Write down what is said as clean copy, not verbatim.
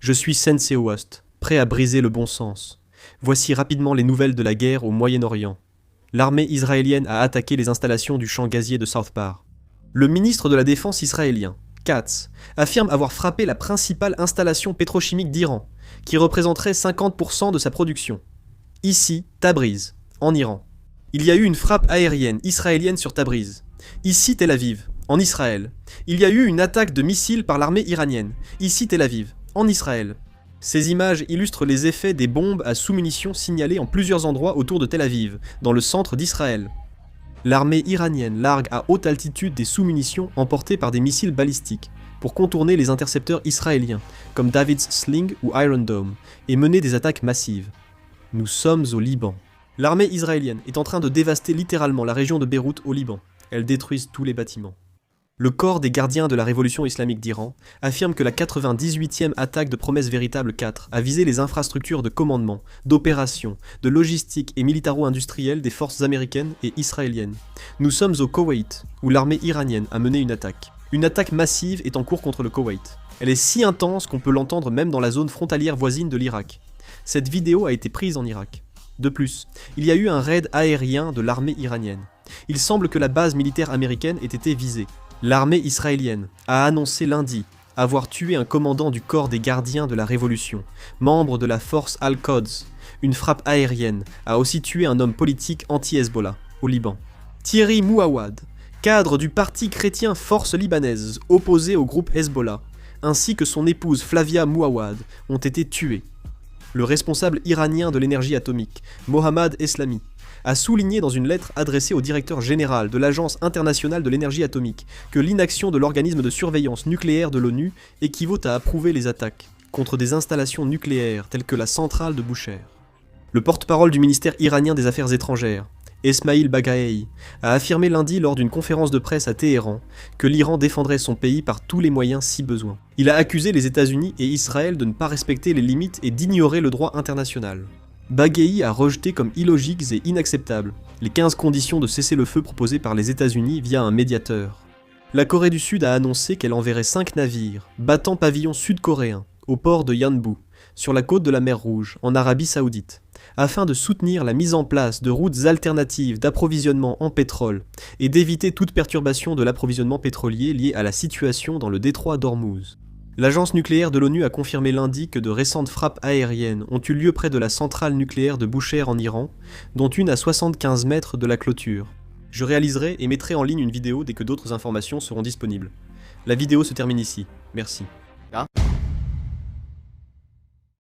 Je suis Sensei Host, prêt à briser le bon sens. Voici rapidement les nouvelles de la guerre au Moyen-Orient. L'armée israélienne a attaqué les installations du champ gazier de South Par. Le ministre de la Défense israélien, Katz, affirme avoir frappé la principale installation pétrochimique d'Iran, qui représenterait 50% de sa production. Ici, Tabriz, en Iran. Il y a eu une frappe aérienne israélienne sur Tabriz. Ici, Tel Aviv, en Israël. Il y a eu une attaque de missiles par l'armée iranienne. Ici, Tel Aviv, en Israël. Ces images illustrent les effets des bombes à sous-munitions signalées en plusieurs endroits autour de Tel Aviv, dans le centre d'Israël. L'armée iranienne largue à haute altitude des sous-munitions emportées par des missiles balistiques, pour contourner les intercepteurs israéliens, comme David's Sling ou Iron Dome, et mener des attaques massives. Nous sommes au Liban. L'armée israélienne est en train de dévaster littéralement la région de Beyrouth au Liban. Elles détruisent tous les bâtiments. Le corps des gardiens de la révolution islamique d'Iran affirme que la 98e attaque de Promesse Véritable 4 a visé les infrastructures de commandement, d'opération, de logistique et militaro-industrielle des forces américaines et israéliennes. Nous sommes au Koweït, où l'armée iranienne a mené une attaque. Une attaque massive est en cours contre le Koweït. Elle est si intense qu'on peut l'entendre même dans la zone frontalière voisine de l'Irak. Cette vidéo a été prise en Irak. De plus, il y a eu un raid aérien de l'armée iranienne. Il semble que la base militaire américaine ait été visée. L'armée israélienne a annoncé lundi avoir tué un commandant du corps des gardiens de la Révolution, membre de la force Al-Quds. Une frappe aérienne a aussi tué un homme politique anti-Hezbollah, au Liban. Thierry Mouawad, cadre du parti chrétien Force libanaise, opposé au groupe Hezbollah, ainsi que son épouse Flavia Mouawad, ont été tués. Le responsable iranien de l'énergie atomique, Mohammad Eslami, a souligné dans une lettre adressée au directeur général de l'Agence internationale de l'énergie atomique que l'inaction de l'organisme de surveillance nucléaire de l'ONU équivaut à approuver les attaques contre des installations nucléaires telles que la centrale de Bushehr. Le porte-parole du ministère iranien des Affaires étrangères, Esmail Baghaei, a affirmé lundi lors d'une conférence de presse à Téhéran que l'Iran défendrait son pays par tous les moyens si besoin. Il a accusé les États-Unis et Israël de ne pas respecter les limites et d'ignorer le droit international. Baghaei a rejeté comme illogiques et inacceptables les 15 conditions de cessez-le-feu proposées par les États-Unis via un médiateur. La Corée du Sud a annoncé qu'elle enverrait 5 navires, battant pavillon sud-coréen, au port de Yanbu, sur la côte de la mer Rouge, en Arabie Saoudite, afin de soutenir la mise en place de routes alternatives d'approvisionnement en pétrole et d'éviter toute perturbation de l'approvisionnement pétrolier liée à la situation dans le détroit d'Ormuz. L'agence nucléaire de l'ONU a confirmé lundi que de récentes frappes aériennes ont eu lieu près de la centrale nucléaire de Bushehr en Iran, dont une à 75 mètres de la clôture. Je réaliserai et mettrai en ligne une vidéo dès que d'autres informations seront disponibles. La vidéo se termine ici. Merci.